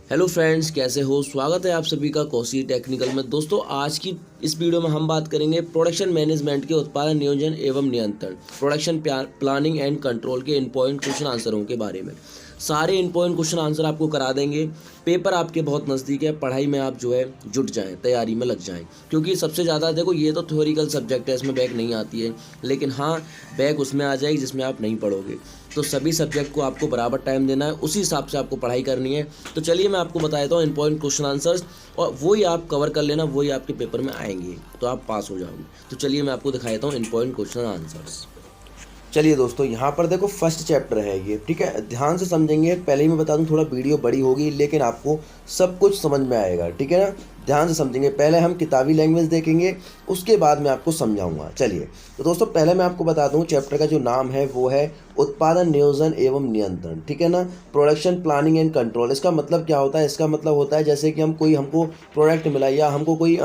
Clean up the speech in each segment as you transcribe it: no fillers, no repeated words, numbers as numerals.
Hello friends, कैसे हो। स्वागत है आप सभी का कौशी टेक्निकल में। दोस्तों, आज की इस वीडियो में हम बात करेंगे प्रोडक्शन मैनेजमेंट के उत्पादन नियोजन एवं नियंत्रण, प्रोडक्शन प्लानिंग एंड कंट्रोल के इम्पोर्टेंट क्वेश्चन आंसरों के बारे में। सारे इम्पोर्टेंट क्वेश्चन आंसर आपको करा देंगे। पेपर आपके बहुत नज़दीक है, पढ़ाई में आप जो है जुट जाएं, तैयारी में लग जाएं, क्योंकि सबसे ज़्यादा देखो ये तो थ्योरिकल सब्जेक्ट है, इसमें बैक नहीं आती है, लेकिन हाँ बैक उसमें आ जाएगी जिसमें आप नहीं पढ़ोगे। तो सभी सब्जेक्ट को आपको बराबर टाइम देना है, उसी हिसाब से आपको पढ़ाई करनी है। तो चलिए मैं आपको बता देता हूँ इंपॉर्टेंट क्वेश्चन आंसर्स, और वही आप कवर कर लेना, वही आपके पेपर में आएंगे तो आप पास हो जाओगे। तो चलिए मैं आपको दिखा देता हूँ इंपॉर्टेंट क्वेश्चन आंसर्स। चलिए दोस्तों, यहाँ पर देखो फर्स्ट चैप्टर है ये, ठीक है, ध्यान से समझेंगे। पहले ही मैं बता दूँ, थोड़ा वीडियो बड़ी होगी लेकिन आपको सब कुछ समझ में आएगा, ठीक है ना। ध्यान से समझेंगे। पहले हम किताबी लैंग्वेज देखेंगे, उसके बाद मैं आपको समझाऊंगा। चलिए तो दोस्तों, पहले मैं आपको बता दूं चैप्टर का जो नाम है वो है उत्पादन नियोजन एवं नियंत्रण, ठीक है ना। Production planning and control. इसका मतलब क्या होता है? इसका मतलब होता है जैसे कि हमको प्रोडक्ट मिला या हमको कोई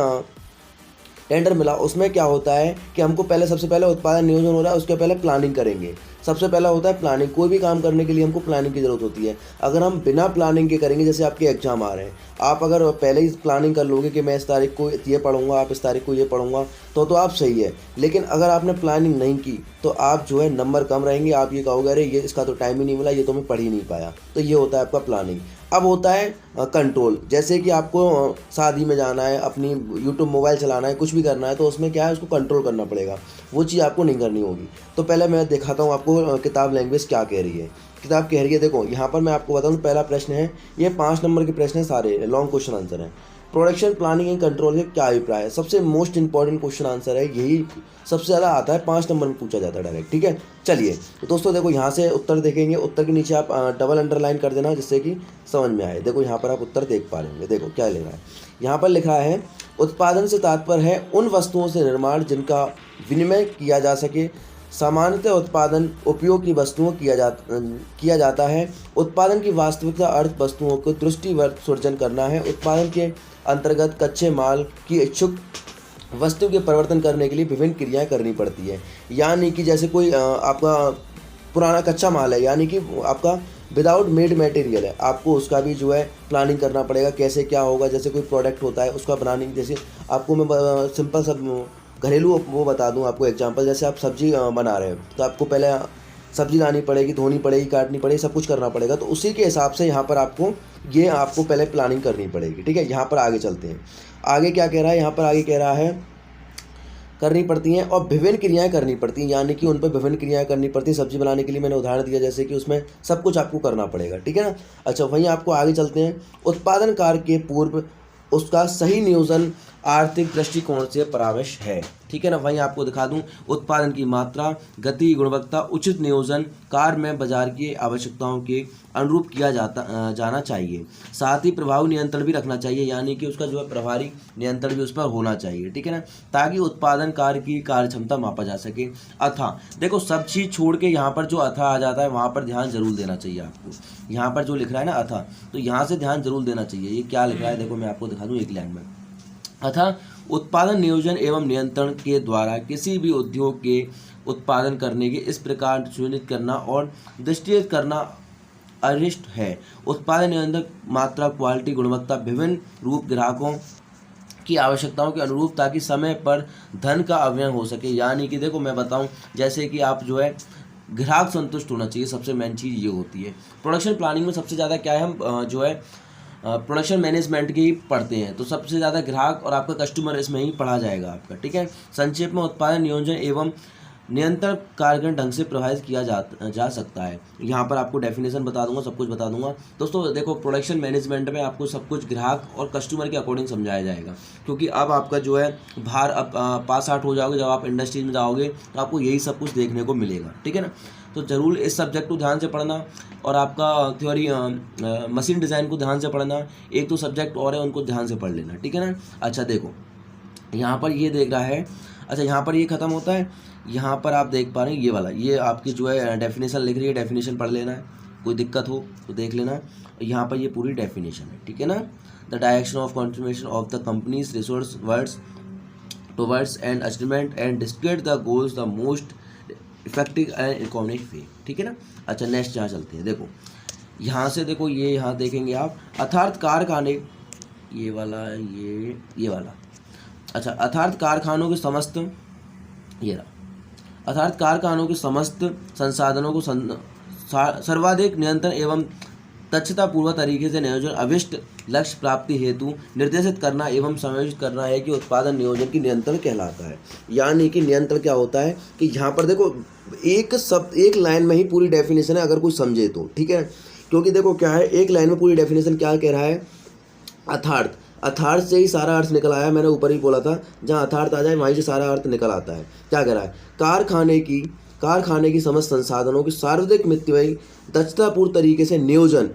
टेंडर मिला, उसमें क्या होता है कि हमको सबसे पहले उत्पादन नियोजन हो रहा है, उसके पहले प्लानिंग करेंगे। सबसे पहला होता है प्लानिंग। कोई भी काम करने के लिए हमको प्लानिंग की ज़रूरत होती है। अगर हम बिना प्लानिंग के करेंगे, जैसे आपके एग्जाम आ रहे हैं, आप अगर पहले ही प्लानिंग कर लोगे कि मैं इस तारीख को ये पढ़ूंगा, आप इस तारीख को ये पढ़ूंगा, तो आप सही है। लेकिन अगर आपने प्लानिंग नहीं की तो आप जो है नंबर कम रहेंगे। आप ये कहोगे अरे ये इसका तो टाइम ही नहीं मिला, ये तो मैं पढ़ ही नहीं पाया। तो ये होता है आपका प्लानिंग। अब होता है कंट्रोल। जैसे कि आपको शादी में जाना है, अपनी यूट्यूब मोबाइल चलाना है, कुछ भी करना है, तो उसमें क्या है, उसको कंट्रोल करना पड़ेगा। वो चीज़ आपको नहीं करनी होगी। तो पहले मैं दिखाता हूँ आपको किताब लैंग्वेज क्या कह रही है। किताब कह रही है, देखो यहाँ पर मैं आपको बताऊँ, पहला प्रश्न है, ये 5 नंबर के प्रश्न है, सारे लॉन्ग क्वेश्चन आंसर हैं। प्रोडक्शन प्लानिंग एंड कंट्रोल के क्या अभिप्राय है? सबसे मोस्ट इंपॉर्टेंट क्वेश्चन आंसर है, यही सबसे ज़्यादा आता है, 5 नंबर में पूछा जाता है डायरेक्ट, ठीक है। चलिए तो दोस्तों देखो, यहाँ से उत्तर देखेंगे, उत्तर के नीचे आप डबल अंडरलाइन कर देना जिससे कि समझ में आए। देखो यहाँ पर आप उत्तर देख पा रहे होंगे। देखो क्या लिखा है, यहाँ पर लिखा है उत्पादन से तात्पर्य है उन वस्तुओं से निर्माण जिनका विनिमय किया जा सके। सामान्यतः उत्पादन उपयोग की वस्तुओं किया जाता है। उत्पादन की वास्तविकता अर्थ वस्तुओं को दृष्टिवर्त सृजन करना है। उत्पादन के अंतर्गत कच्चे माल की इच्छुक वस्तु के परिवर्तन करने के लिए विभिन्न क्रियाएं करनी पड़ती है। यानी कि जैसे कोई आपका पुराना कच्चा माल है, यानी कि आपका विदाउट मेड मटेरियल है, आपको उसका भी जो है प्लानिंग करना पड़ेगा, कैसे क्या होगा। जैसे कोई प्रोडक्ट होता है उसका प्लानिंग, जैसे आपको मैं सिंपल सब घरेलू वो बता दूं आपको एग्जांपल। जैसे आप सब्जी बना रहे हो तो आपको पहले सब्जी लानी पड़ेगी, धोनी पड़ेगी, काटनी पड़ेगी, सब कुछ करना पड़ेगा। तो उसी के हिसाब से यहाँ पर आपको पहले प्लानिंग करनी पड़ेगी, ठीक है। यहाँ पर आगे चलते हैं। आगे क्या कह रहा है? यहाँ पर आगे कह रहा है करनी पड़ती हैं और विभिन्न क्रियाएं करनी पड़ती हैं, यानी कि उन पर विभिन्न क्रियाएं करनी पड़ती हैं। सब्जी बनाने के लिए मैंने उदाहरण दिया, जैसे कि उसमें सब कुछ आपको करना पड़ेगा, ठीक है ना। अच्छा, वहीं आपको आगे चलते हैं। उत्पादन कार्य के पूर्व उसका सही नियोजन आर्थिक दृष्टिकोण से परामर्श है, ठीक है ना। वहीं आपको दिखा दूं, उत्पादन की मात्रा, गति, गुणवत्ता, उचित नियोजन कार्य में बाजार की आवश्यकताओं के अनुरूप किया जाना चाहिए। साथ ही प्रभावी नियंत्रण भी रखना चाहिए, यानी कि उसका जो है प्रभावी नियंत्रण भी उस पर होना चाहिए, ठीक है ना, ताकि उत्पादन कार्य की कार्य क्षमता मापा जा सके। अथा, देखो सब चीज़ छोड़ के यहाँ पर जो अथा आ जाता है वहाँ पर ध्यान जरूर देना चाहिए आपको। यहाँ पर जो लिख रहा है ना अथा, तो यहाँ से ध्यान जरूर देना चाहिए। ये क्या लिख रहा है देखो, मैं आपको दिखा दूँ एक लाइन में। अतः उत्पादन नियोजन एवं नियंत्रण के द्वारा किसी भी उद्योग के उत्पादन करने के इस प्रकार सुनिश्चित करना और दृष्टिगत करना अरिष्ट है। उत्पादन नियंत्रण मात्रा, क्वालिटी, गुणवत्ता, विभिन्न रूप ग्राहकों की आवश्यकताओं के अनुरूप, ताकि समय पर धन का अवयव हो सके। यानी कि देखो मैं बताऊं, जैसे कि आप जो है ग्राहक संतुष्ट होना चाहिए, सबसे मेन चीज़ ये होती है। प्रोडक्शन प्लानिंग में सबसे ज़्यादा क्या है, हम जो है प्रोडक्शन मैनेजमेंट की पढ़ते हैं, तो सबसे ज़्यादा ग्राहक और आपका कस्टमर इसमें ही पढ़ा जाएगा आपका, ठीक है। संक्षेप में उत्पादन नियोजन एवं नियंत्रण कार्यक्रम ढंग से प्रभावित किया जा सकता है। यहाँ पर आपको डेफिनेशन बता दूंगा, सब कुछ बता दूंगा। दोस्तों देखो, प्रोडक्शन मैनेजमेंट में आपको सब कुछ ग्राहक और कस्टमर के अकॉर्डिंग समझाया जाएगा, क्योंकि अब आपका जो है बाहर अब पास आउट हो जाओगे, जब आप इंडस्ट्री में जाओगे तो आपको यही सब कुछ देखने को मिलेगा, ठीक है ना। तो ज़रूर इस सब्जेक्ट को ध्यान से पढ़ना, और आपका थ्योरी मशीन डिज़ाइन को ध्यान से पढ़ना। एक तो सब्जेक्ट और है, उनको ध्यान से पढ़ लेना, ठीक है ना। अच्छा देखो, यहाँ पर ये देख रहा है, अच्छा यहाँ पर ये ख़त्म होता है। यहाँ पर आप देख पा रहे हैं ये वाला, ये आपकी जो है डेफिनेशन लिख रही है, डेफिनेशन पढ़ लेना है, कोई दिक्कत हो तो देख लेना। यहाँ पर ये पूरी डेफिनेशन है, ठीक है ना। The direction of contribution of the companies resource words towards and achievement and describe the goals the most effective and economic वे, ठीक है ना। अच्छा नेक्स्ट यहाँ चलते हैं। देखो यहाँ से देखो, ये यहाँ देखेंगे आप, अर्थात कारखाने, ये वाला, ये वाला, अच्छा, अर्थात कारखानों के समस्त, ये रहा, अर्थात कारखानों के समस्त संसाधनों को सर्वाधिक नियंत्रण एवं दक्षतापूर्वक तरीके से नियोजन अभिष्ट लक्ष्य प्राप्ति हेतु निर्देशित करना एवं समायोजित करना है कि उत्पादन नियोजन की नियंत्रण कहलाता है। यानी कि नियंत्रण क्या होता है कि यहाँ पर देखो, एक लाइन में ही पूरी डेफिनेशन है, अगर कोई समझे तो, ठीक है। क्योंकि देखो क्या है, एक लाइन में पूरी डेफिनेशन क्या कह रहा है, अर्थार्थ, अर्थार्थ से ही सारा अर्थ निकल आया, मैंने ऊपर ही बोला था, जहाँ अर्थार्थ आ जाए वहीं से सारा अर्थ निकल आता है। क्या कह रहा है, कारखाने की समस्त संसाधनों की सार्वजनिक मितव्ययी दक्षतापूर्ण तरीके से नियोजन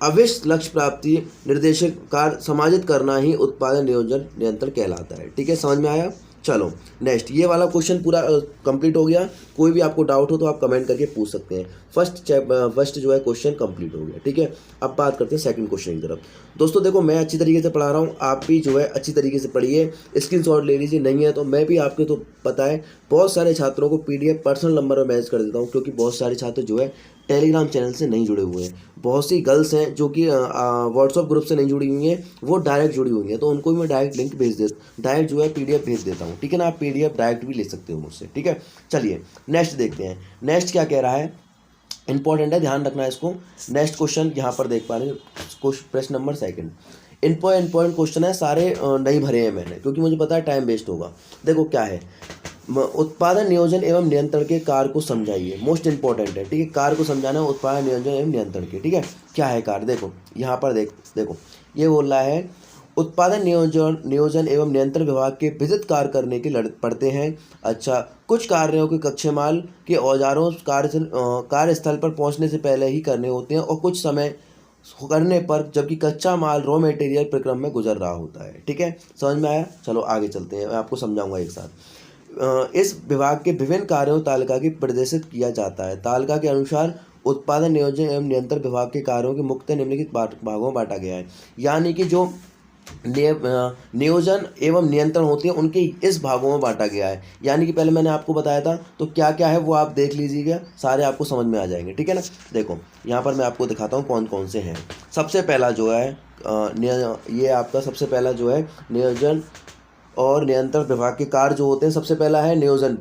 अभिष्ट लक्ष्य प्राप्ति निर्देशक कार्य समाजित करना ही उत्पादन नियोजन नियंत्रण कहलाता है। ठीक है, समझ में आया। चलो नेक्स्ट, ये वाला क्वेश्चन पूरा कंप्लीट हो गया। कोई भी आपको डाउट हो तो आप कमेंट करके पूछ सकते हैं। फर्स्ट जो है क्वेश्चन कंप्लीट हो गया। ठीक है, अब बात करते हैं सेकंड क्वेश्चन की तरफ। दोस्तों देखो, मैं अच्छी तरीके से पढ़ा रहा हूँ, आप भी जो है अच्छी तरीके से पढ़िए, स्क्रीनशॉट ले लीजिए। नहीं है तो मैं भी, आपके तो पता है, बहुत सारे छात्रों को PDF पर्सनल नंबर पर मैसेज कर देता हूँ, क्योंकि बहुत सारे छात्र जो है टेलीग्राम चैनल से नहीं जुड़े हुए हैं। बहुत सी गर्ल्स हैं जो कि व्हाट्सअप ग्रुप से नहीं जुड़ी हुई हैं, वो डायरेक्ट जुड़ी हुई हैं, तो उनको भी मैं डायरेक्ट लिंक डायरेक्ट जो है PDF भेज देता हूँ। ठीक है ना, आप PDF डायरेक्ट भी ले सकते हो मुझसे। ठीक है, चलिए नेक्स्ट देखते हैं। नेक्स्ट क्या कह रहा है, इंपॉर्टेंट है, ध्यान रखना है इसको। नेक्स्ट क्वेश्चन यहाँ पर देख पा रहे हैं, प्रश्न नंबर सेकंड। इंपॉर्टेंट क्वेश्चन है, सारे नहीं भरे हैं मैंने, क्योंकि मुझे पता है टाइम वेस्ट होगा। देखो क्या है, उत्पादन नियोजन एवं नियंत्रण के कार्य को समझाइए। मोस्ट इंपॉर्टेंट है। ठीक है, कार्य को समझाना है उत्पादन नियोजन एवं नियंत्रण के। ठीक है, क्या है कार्य, देखो यहाँ पर देखो ये बोल रहा है, उत्पादन नियोजन एवं नियंत्रण विभाग के विविध कार्य करने के पड़ते हैं। अच्छा, कुछ कार्यों के कच्चे माल के औजारों कार्यस्थल पर पहुंचने से पहले ही करने होते हैं, और कुछ समय करने पर जबकि कच्चा माल रॉ मटेरियल प्रक्रम में गुजर रहा होता है। ठीक है, समझ में आया। चलो आगे चलते हैं, मैं आपको समझाऊंगा एक साथ। इस विभाग के विभिन्न कार्यों तालिका की प्रदर्शित किया जाता है। तालिका के अनुसार उत्पादन नियोजन एवं नियंत्रण विभाग के कार्यों के मुख्य निम्नलिखित भागों में बांटा गया है। यानी कि जो नियोजन एवं नियंत्रण होती है, उनके इस भागों में बांटा गया है। यानी कि पहले मैंने आपको बताया था, तो क्या क्या है वो आप देख लीजिएगा, सारे आपको समझ में आ जाएंगे। ठीक है ना, देखो यहाँ पर मैं आपको दिखाता हूँ कौन कौन से हैं। सबसे पहला जो है ये आपका सबसे पहला जो है नियोजन और नियंत्रण विभाग के कार्य जो होते हैं। सबसे पहला है नियोजन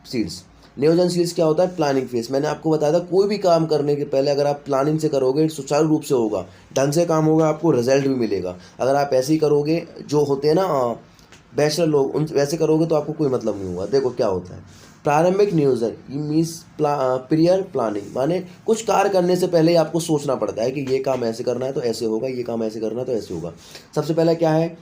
शीर्ष। नियोजन शीर्ष क्या होता है, प्लानिंग फेज। मैंने आपको बताया था, कोई भी काम करने के पहले अगर आप प्लानिंग से करोगे, सुचारू रूप से होगा, ढंग से काम होगा, आपको रिजल्ट भी मिलेगा। अगर आप ऐसे ही करोगे, जो होते हैं ना बैचलर लोग, उन वैसे करोगे तो आपको कोई मतलब नहीं होगा। देखो क्या होता है, प्रारंभिक नियोजन मीन्स प्रियर प्लानिंग, माने कुछ कार्य करने से पहले ही आपको सोचना पड़ता है कि ये काम ऐसे करना है तो ऐसे होगा, ये काम ऐसे करना है तो ऐसे होगा। सबसे पहले क्या है,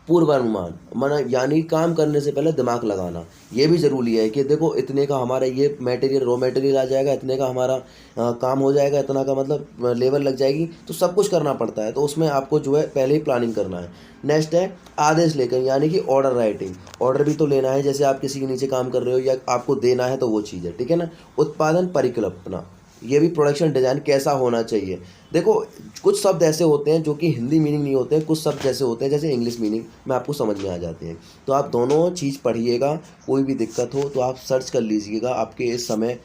पूर्वानुमान, माना यानी काम करने से पहले दिमाग लगाना। ये भी ज़रूरी है कि देखो इतने का हमारा ये मटेरियल, रॉ मटेरियल आ जाएगा, इतने का हमारा काम हो जाएगा, इतना का मतलब लेबर लग जाएगी, तो सब कुछ करना पड़ता है। तो उसमें आपको जो है पहले ही प्लानिंग करना है। नेक्स्ट है आदेश लेकर, यानी कि ऑर्डर राइटिंग। ऑर्डर भी तो लेना है, जैसे आप किसी के नीचे काम कर रहे हो या आपको देना है, तो वो चीज़ है। ठीक है ना। उत्पादन परिकल्पना, ये भी प्रोडक्शन डिज़ाइन कैसा होना चाहिए। देखो कुछ शब्द ऐसे होते हैं जो कि हिंदी मीनिंग नहीं होते हैं, कुछ शब्द ऐसे होते हैं जैसे इंग्लिश मीनिंग में आपको समझ में आ जाते हैं। तो आप दोनों चीज़ पढ़िएगा, कोई भी दिक्कत हो तो आप सर्च कर लीजिएगा। आपके इस समय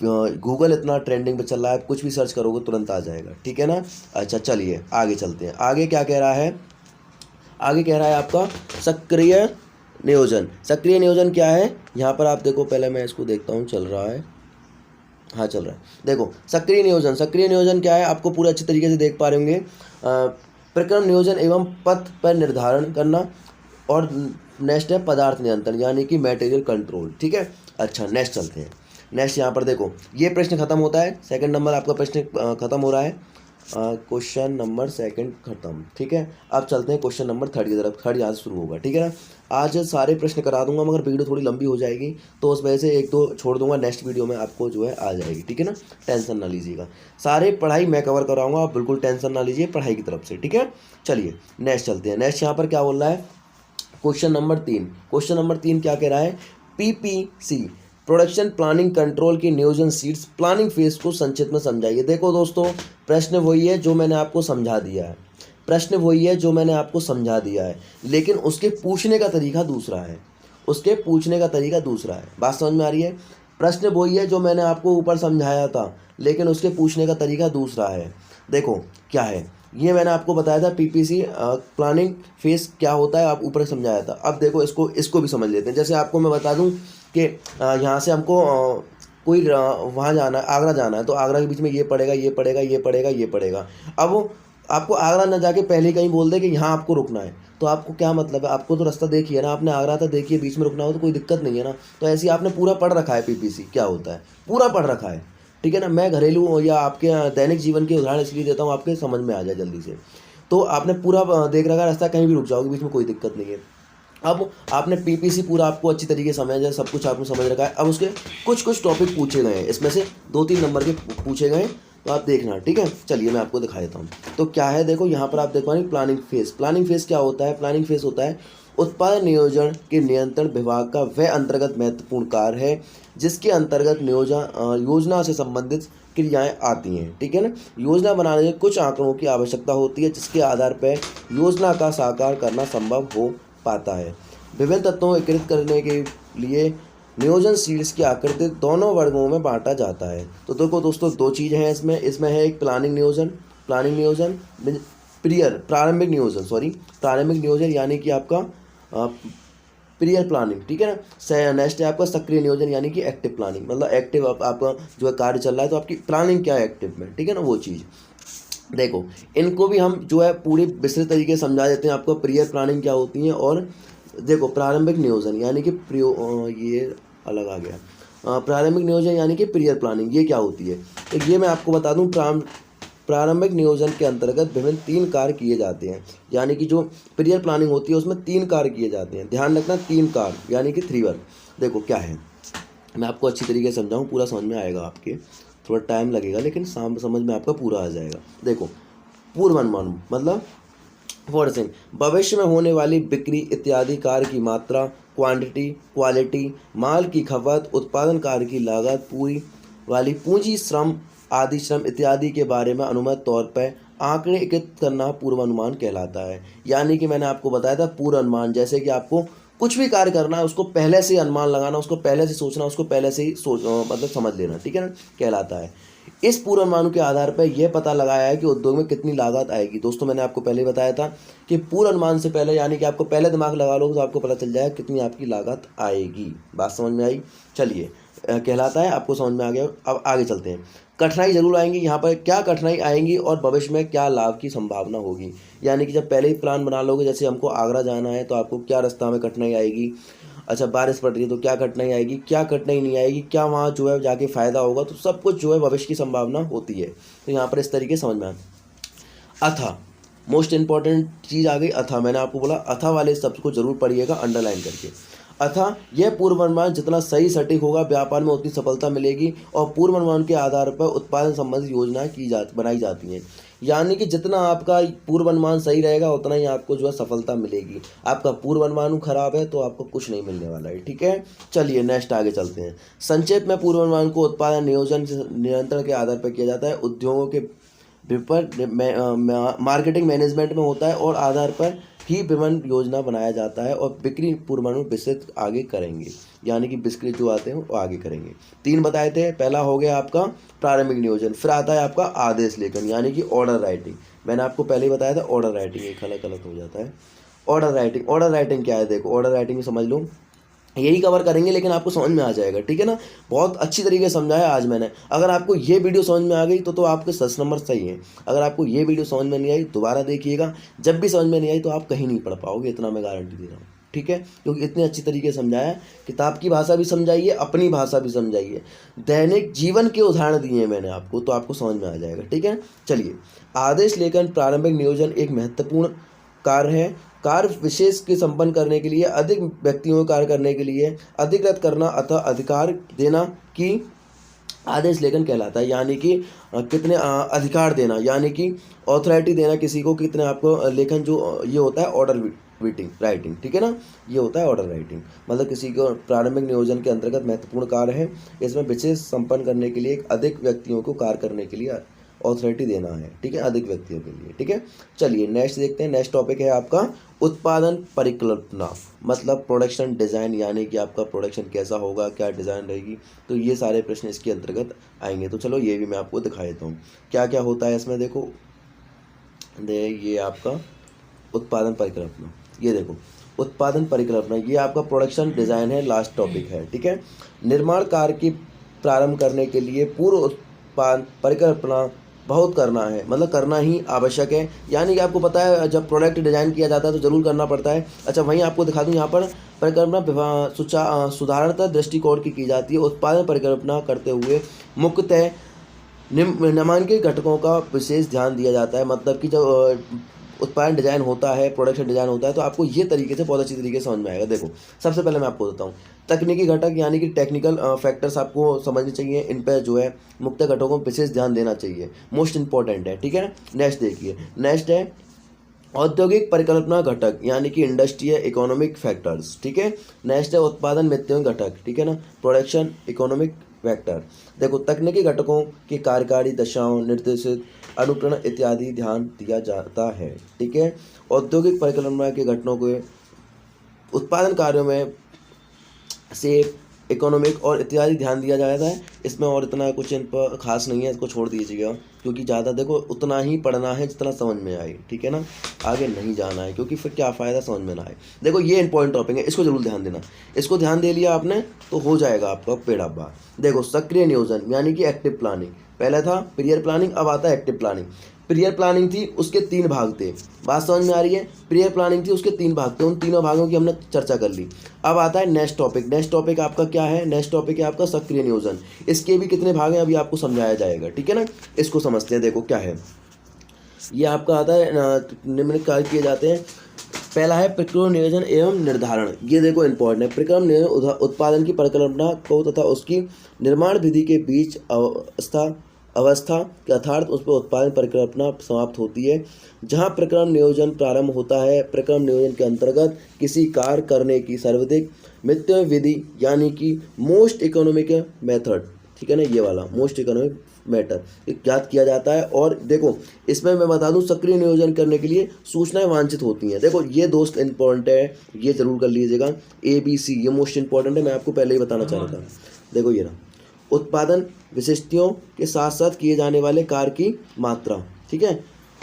गूगल इतना ट्रेंडिंग पे चल रहा है, कुछ भी सर्च करोगे तुरंत आ जाएगा। ठीक है ना। अच्छा चलिए आगे चलते हैं। आगे क्या कह रहा है, आगे कह रहा है आपका सक्रिय नियोजन। सक्रिय नियोजन क्या है, यहाँ पर आप देखो, पहले मैं इसको देखता हूँ, चल रहा है, हाँ चल रहा है। देखो सक्रिय नियोजन, सक्रिय नियोजन क्या है, आपको पूरे अच्छे तरीके से देख पा रहे होंगे। प्रक्रम नियोजन एवं पथ पर निर्धारण करना, और नेक्स्ट है पदार्थ नियंत्रण, यानी कि मटेरियल कंट्रोल। ठीक है। अच्छा नेक्स्ट चलते हैं। नेक्स्ट यहाँ पर देखो, ये प्रश्न खत्म होता है, सेकंड नंबर आपका प्रश्न खत्म हो रहा है, क्वेश्चन नंबर सेकंड खत्म। ठीक है, अब चलते हैं क्वेश्चन नंबर थर्ड की तरफ। थर्ड यहाँ से शुरू होगा। ठीक है ना। आज सारे प्रश्न करा दूंगा, मगर वीडियो थोड़ी लंबी हो जाएगी, तो उस वजह से एक दो छोड़ दूंगा, नेक्स्ट वीडियो में आपको जो है आ जाएगी। ठीक है ना, टेंशन ना लीजिएगा, सारे पढ़ाई मैं कवर कराऊंगा, आप बिल्कुल टेंशन ना लीजिए पढ़ाई की तरफ से। ठीक है, चलिए नेक्स्ट चलते हैं। नेक्स्ट यहाँ पर क्या बोल रहा है, क्वेश्चन नंबर 3। क्वेश्चन नंबर 3 क्या कह रहा है, PPC प्रोडक्शन प्लानिंग कंट्रोल की नियोजन सीट्स प्लानिंग फेज को संक्षिप्त में समझाइए। देखो दोस्तों, प्रश्न वही है जो मैंने आपको समझा दिया है, प्रश्न वही है जो मैंने आपको समझा दिया है, लेकिन उसके पूछने का तरीका दूसरा है, उसके पूछने का तरीका दूसरा है। बात समझ में आ रही है। प्रश्न वही है जो मैंने आपको ऊपर समझाया था, लेकिन उसके पूछने का तरीका दूसरा है। देखो क्या है, ये मैंने आपको बताया था पीपीसी प्लानिंग फेज क्या होता है, आप ऊपर समझाया था। अब देखो इसको भी समझ लेते हैं। जैसे आपको मैं बता दूं कि यहाँ से हमको कोई वहाँ जाना है, आगरा जाना है, तो आगरा के बीच में ये पड़ेगा, ये पड़ेगा, ये पड़ेगा, ये पड़ेगा। अब वो आपको आगरा ना जाके पहले कहीं बोल दे कि यहाँ आपको रुकना है, तो आपको क्या मतलब है? आपको तो रास्ता देखिए ना, आपने आगरा था देखिए, बीच में रुकना हो तो कोई दिक्कत नहीं है ना। तो ऐसे ही आपने पूरा पढ़ रखा है पीपीसी क्या होता है, पूरा पढ़ रखा है, ठीक है ना। मैं घरेलू या आपके दैनिक जीवन के उदाहरण इसलिए देता हूँ आपके समझ में आ जाए जल्दी से। तो आपने पूरा देख रखा है रास्ता, कहीं भी रुक जाओगे बीच में कोई दिक्कत नहीं है। अब आपने पीपीसी पूरा आपको अच्छी तरीके से समझ है, सब कुछ आपने समझ रखा है। अब उसके कुछ कुछ टॉपिक पूछे गए हैं, इसमें से 2-3 नंबर के पूछे गए हैं, तो आप देखना, ठीक है। चलिए मैं आपको दिखा देता हूँ। तो क्या है, देखो यहाँ पर आप देख पाएंगे प्लानिंग फेज। प्लानिंग फेज क्या होता है? प्लानिंग फेज होता है उत्पादन नियोजन के नियंत्रण विभाग का वह अंतर्गत महत्वपूर्ण कार्य है जिसके अंतर्गत योजना से संबंधित क्रियाएं आती हैं, ठीक है ना। योजना बनाने में कुछ आंकड़ों की आवश्यकता होती है जिसके आधार पर योजना का साकार करना संभव हो पाता है। विभिन्न तत्वों को एकीकृत करने के लिए नियोजन शीट्स की आकृति दोनों वर्गों में बांटा जाता है। तो देखो दोस्तों, 2 चीज़ें हैं इसमें है एक प्लानिंग नियोजन, प्रारंभिक नियोजन यानी कि आपका पीरियड प्लानिंग, ठीक है ना। नेक्स्ट है आपका सक्रिय नियोजन यानी कि एक्टिव प्लानिंग, मतलब एक्टिव आपका जो है कार्य चल रहा है, तो आपकी प्लानिंग क्या है एक्टिव में, ठीक है ना, वो चीज़। देखो इनको भी हम जो है पूरी विस्तृत तरीके से समझा देते हैं आपको, पीरियड प्लानिंग क्या होती है। और देखो प्रारंभिक नियोजन यानी कि ये अलग आ गया, प्रारंभिक नियोजन यानी कि पीरियड प्लानिंग ये क्या होती है, तो ये मैं आपको बता दूं। प्रारंभिक नियोजन के अंतर्गत विभिन्न 3 कार्य किए जाते हैं, यानी कि जो पीरियड प्लानिंग होती है उसमें 3 कार्य किए जाते हैं। ध्यान रखना 3 कार्य यानी कि 3 वर्क। देखो क्या है, मैं आपको अच्छी तरीके से समझाऊँ, पूरा समझ में आएगा आपके, थोड़ा टाइम लगेगा लेकिन समझ में आपका पूरा आ जाएगा। देखो पूर्वानुमान मतलब फॉरसिंग, भविष्य में होने वाली बिक्री इत्यादि कार्य की मात्रा, क्वांटिटी, क्वालिटी, माल की खपत, उत्पादन कार्य की लागत, पूरी वाली पूंजी, श्रम आदि श्रम इत्यादि के बारे में अनुमानित तौर पर आंकड़े एकत्रित करना पूर्वानुमान कहलाता है। यानी कि मैंने आपको बताया था पूर्वानुमान, जैसे कि आपको कुछ भी कार्य करना है उसको पहले से अनुमान लगाना, उसको पहले से सोचना, उसको पहले से ही मतलब समझ लेना, ठीक है ना, कहलाता है। इस पूर्वानुमान के आधार पर यह पता लगाया है कि उद्योग में कितनी लागत आएगी। दोस्तों मैंने आपको पहले बताया था कि पूर्वानुमान से पहले यानी कि आपको पहले दिमाग लगा लो तो आपको पता चल जाएगा कितनी आपकी लागत आएगी। बात समझ में आई? चलिए कहलाता है, आपको समझ में आ गया। अब आगे चलते हैं। कठिनाई जरूर आएंगी, यहाँ पर क्या कठिनाई आएंगी और भविष्य में क्या लाभ की संभावना होगी। यानी कि जब पहले ही प्लान बना लोगे, जैसे हमको आगरा जाना है तो आपको क्या रास्ता में कठिनाई आएगी, अच्छा बारिश पड़ रही है तो क्या कठिनाई आएगी, क्या कठिनाई नहीं आएगी, क्या वहाँ जो है जाके फ़ायदा होगा, तो सब कुछ जो है भविष्य की संभावना होती है। तो यहाँ पर इस तरीके समझ में अथा मोस्ट इंपॉर्टेंट चीज़ आ गई अथा। मैंने आपको बोला अथा वाले शब्द को जरूर पढ़िएगा अंडरलाइन करके। अथा यह पूर्वानुमान जितना सही सटीक होगा व्यापार में उतनी सफलता मिलेगी, और पूर्वानुमान के आधार पर उत्पादन संबंधित योजनाएं बनाई जाती हैं। यानी कि जितना आपका पूर्वानुमान सही रहेगा उतना ही आपको जो है सफलता मिलेगी। आपका पूर्वानुमान खराब है तो आपको कुछ नहीं मिलने वाला है, ठीक है। चलिए नेक्स्ट आगे चलते हैं। संक्षेप में पूर्वानुमान को उत्पादन नियोजन नियंत्रण के आधार पर किया जाता है, उद्योगों के मार्केटिंग मैनेजमेंट में होता है और आधार पर ही विभिन्न योजना बनाया जाता है, और बिक्री पूर्वानुमान विस्तृत आगे करेंगे, यानी कि बिक्री जो आते हैं वो आगे करेंगे। 3 बताए थे, पहला हो गया आपका प्रारंभिक नियोजन, फिर आता है आपका आदेश लेखन यानी कि ऑर्डर राइटिंग। मैंने आपको पहले ही बताया था ऑर्डर राइटिंग, एक गलत हो जाता है। ऑर्डर राइटिंग क्या है, देखो ऑर्डर राइटिंग समझ लो, यही कवर करेंगे लेकिन आपको समझ में आ जाएगा, ठीक है ना। बहुत अच्छी तरीके से समझाया आज मैंने। अगर आपको ये वीडियो समझ में आ गई तो आपके 10 नंबर सही हैं। अगर आपको ये वीडियो समझ में नहीं आई दोबारा देखिएगा, जब भी समझ में नहीं आई तो आप कहीं नहीं पढ़ पाओगे, इतना मैं गारंटी दे रहा हूँ, ठीक है। क्योंकि इतनी अच्छी तरीके से समझाया, किताब की भाषा भी समझाइए, अपनी भाषा भी समझाइए, दैनिक जीवन के उदाहरण दिए हैं मैंने आपको, तो आपको समझ में आ जाएगा, ठीक है। चलिए आदेश लेखन प्रारंभिक नियोजन एक महत्वपूर्ण कार्य है। कार्य विशेष के संपन्न करने के लिए, अधिक व्यक्तियों को कार्य करने के लिए अधिकृत करना अथवा अधिकार देना की आदेश लेखन कहलाता है। यानी कि कितने अधिकार देना, यानी कि ऑथोरिटी देना किसी को, कितने आपको लेखन जो ये होता है ऑर्डर राइटिंग, ठीक है ना, ये होता है ऑर्डर राइटिंग। मतलब किसी को प्रारंभिक नियोजन के अंतर्गत महत्वपूर्ण कार्य है, इसमें विशेष संपन्न करने के लिए अधिक व्यक्तियों को कार्य करने के लिए ऑथोरिटी देना है, ठीक है, अधिक व्यक्तियों के लिए, ठीक है। चलिए नेक्स्ट देखते हैं। नेक्स्ट टॉपिक है आपका उत्पादन परिकल्पना, मतलब प्रोडक्शन डिज़ाइन, यानी कि आपका प्रोडक्शन कैसा होगा, क्या डिज़ाइन रहेगी, तो ये सारे प्रश्न इसके अंतर्गत आएंगे। तो चलो ये भी मैं आपको दिखा देता हूँ क्या क्या होता है इसमें। देखो ये आपका उत्पादन परिकल्पना, ये देखो उत्पादन परिकल्पना, ये आपका प्रोडक्शन डिज़ाइन है, लास्ट टॉपिक है, ठीक है। निर्माण कार्य की प्रारंभ करने के लिए पूर्व उत्पादन परिकल्पना बहुत करना है, मतलब करना ही आवश्यक है, यानी कि आपको पता है जब प्रोडक्ट डिज़ाइन किया जाता है तो ज़रूर करना पड़ता है। अच्छा वहीं आपको दिखा दूँ, यहाँ पर परिकल्पना सुधारणता दृष्टिकोण की जाती है। उत्पादन परिकल्पना करते हुए मुख्यतः निम्नलिखित घटकों का विशेष ध्यान दिया जाता है, मतलब कि जब उत्पादन डिज़ाइन होता है, प्रोडक्शन डिज़ाइन होता है, तो आपको ये तरीके से बहुत अच्छी तरीके से समझ में आएगा। देखो सबसे पहले मैं आपको बताता हूँ तकनीकी घटक, यानी कि टेक्निकल फैक्टर्स आपको समझने चाहिए, इन पर जो है मुख्य घटकों को विशेष ध्यान देना चाहिए, मोस्ट इंपॉर्टेंट है, ठीक है। नेक्स्ट देखिए, नेक्स्ट है औद्योगिक परिकल्पना घटक, यानी कि इंडस्ट्रियल इकोनॉमिक फैक्टर्स, ठीक है। नेक्स्ट है उत्पादन मित्यों घटक, ठीक है ना, प्रोडक्शन इकोनॉमिक फैक्टर। देखो तकनीकी घटकों की कार्यकारी दशाओं, निर्देशित अनुकरण इत्यादि ध्यान दिया जाता है, ठीक है। औद्योगिक परिकल्पना के घटकों के उत्पादन कार्यों में से इकोनॉमिक और इत्यादि ध्यान दिया जाता है। इसमें और इतना कुछ इन पर खास नहीं है, इसको छोड़ दीजिएगा, क्योंकि ज़्यादा देखो उतना ही पढ़ना है जितना समझ में आए, ठीक है ना, आगे नहीं जाना है, क्योंकि फिर क्या फ़ायदा समझ में ना आए। देखो ये इंपॉर्टेंट टॉपिक है, इसको जरूर ध्यान देना, इसको ध्यान दे लिया आपने तो हो जाएगा आपका पेड़ अब्बा। देखो सक्रिय नियोजन, यानी कि एक्टिव प्लानिंग, पहला था पीरियड प्लानिंग, अब आता है एक्टिव प्लानिंग। पीरियड प्लानिंग थी, उसके 3 भाग थे, बात समझ में आ रही है। पीरियड प्लानिंग थी, उसके 3 भाग थे, उन तीनों भागों की हमने चर्चा कर ली। अब आता है नेक्स्ट टॉपिक। नेक्स्ट टॉपिक आपका क्या है? नेक्स्ट टॉपिक है आपका सक्रिय नियोजन। इसके भी कितने भाग हैं अभी आपको समझाया जाएगा, ठीक है ना। इसको समझते हैं, देखो क्या है ये आपका आता है निम्न कार्य किए जाते हैं। पहला है प्रक्रम नियोजन एवं निर्धारण, ये देखो इंपॉर्टेंट है। प्रक्रम नियोजन उत्पादन की परिकल्पना को तथा उसकी निर्माण विधि के बीच अवस्था के अर्थात उस पर उत्पादन परिकल्पना समाप्त होती है। जहाँ प्रक्रम नियोजन प्रारंभ होता है, प्रक्रम नियोजन के अंतर्गत किसी कार्य करने की सर्वाधिक मित्य विधि, यानी कि मोस्ट इकोनॉमिक मेथड, ठीक है ना, ये वाला मोस्ट इकोनॉमिक मैटर ज्ञात किया जाता है। और देखो इसमें मैं बता दूं सक्रिय नियोजन करने के लिए सूचनाएं वांछित होती हैं। देखो ये दोस्त इंपॉर्टेंट है, ये जरूर कर लीजिएगा। ABC ये मोस्ट इंपॉर्टेंट है, मैं आपको पहले ही बताना चाह रहा था। देखो ये ना उत्पादन विशिष्टियों के साथ साथ किए जाने वाले कार्य की मात्रा, ठीक है,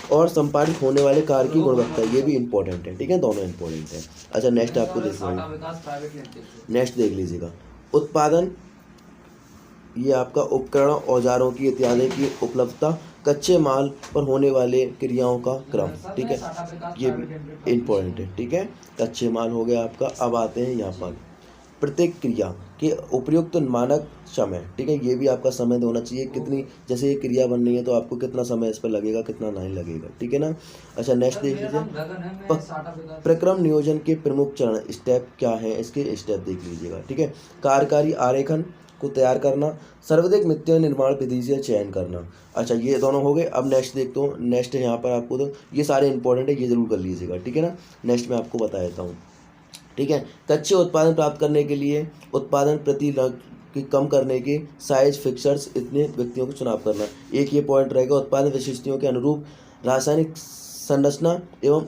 और संपादित होने वाले कार्य की गुणवत्ता, ये भी इंपॉर्टेंट है, ठीक है, दोनों इंपॉर्टेंट है। अच्छा नेक्स्ट आपको देखना, नेक्स्ट देख लीजिएगा उत्पादन, ये आपका उपकरण औजारों की इत्यादि की उपलब्धता, कच्चे माल पर होने वाले क्रियाओं का क्रम, ठीक है, ये भी इम्पोर्टेंट है, ठीक है। कच्चे माल हो गया आपका। अब आते हैं यहाँ पर प्रत्येक क्रिया के उपयुक्त मानक समय, ठीक है, ये भी आपका समय होना चाहिए, कितनी जैसे ये क्रिया बन रही है तो आपको कितना समय इस पर लगेगा, कितना नहीं लगेगा, ठीक है ना। अच्छा नेक्स्ट देख लीजिए प्रक्रम नियोजन के प्रमुख चरण, स्टेप क्या है, इसके स्टेप देख लीजिएगा, ठीक है। कार्यकारी आरेखन को तैयार करना, सर्वाधिक मित्य निर्माण विधि से चयन करना। अच्छा ये दोनों हो गए। अब नेक्स्ट देखते हो, नेक्स्ट यहाँ पर आपको तो ये सारे इंपॉर्टेंट है, ये जरूर कर लीजिएगा, ठीक है ना। नेक्स्ट मैं आपको बता देता हूँ, ठीक है। कच्चे उत्पादन प्राप्त करने के लिए उत्पादन प्रति की कम करने के साइज फिक्सर्स इतने व्यक्तियों को चुनाव करना, एक ये पॉइंट रहेगा। उत्पादन विशिष्टियों के अनुरूप रासायनिक संरचना एवं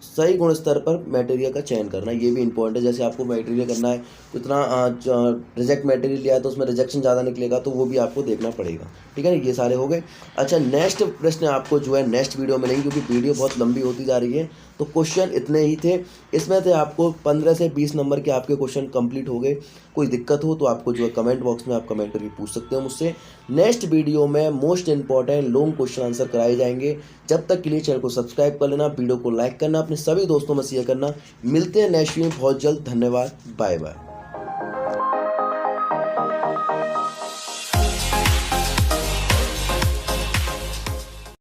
सही गुण स्तर पर मटेरियल का चयन करना, ये भी इंपॉर्टेंट है। जैसे आपको मटेरियल करना है, इतना रिजेक्ट मटेरियल लिया है तो उसमें रिजेक्शन ज़्यादा निकलेगा, तो वो भी आपको देखना पड़ेगा, ठीक है ना। ये सारे हो गए। अच्छा नेक्स्ट प्रश्न आपको जो है नेक्स्ट वीडियो में नहीं, क्योंकि वीडियो बहुत लंबी होती जा रही है, तो क्वेश्चन इतने ही थे। इसमें से आपको 15 से 20 नंबर के आपके क्वेश्चन कंप्लीट हो गए। कोई दिक्कत हो तो आपको जो है कमेंट बॉक्स में आप कमेंट करके पूछ सकते हो मुझसे। नेक्स्ट वीडियो में most important long question answer कराए जाएंगे। जब तक के लिए चैनल को सब्सक्राइब कर लेना, वीडियो को लाइक करना, अपने सभी दोस्तों में शेयर करना। मिलते हैं नेक्स्ट वीडियो में बहुत जल्द। धन्यवाद, बाय बाय।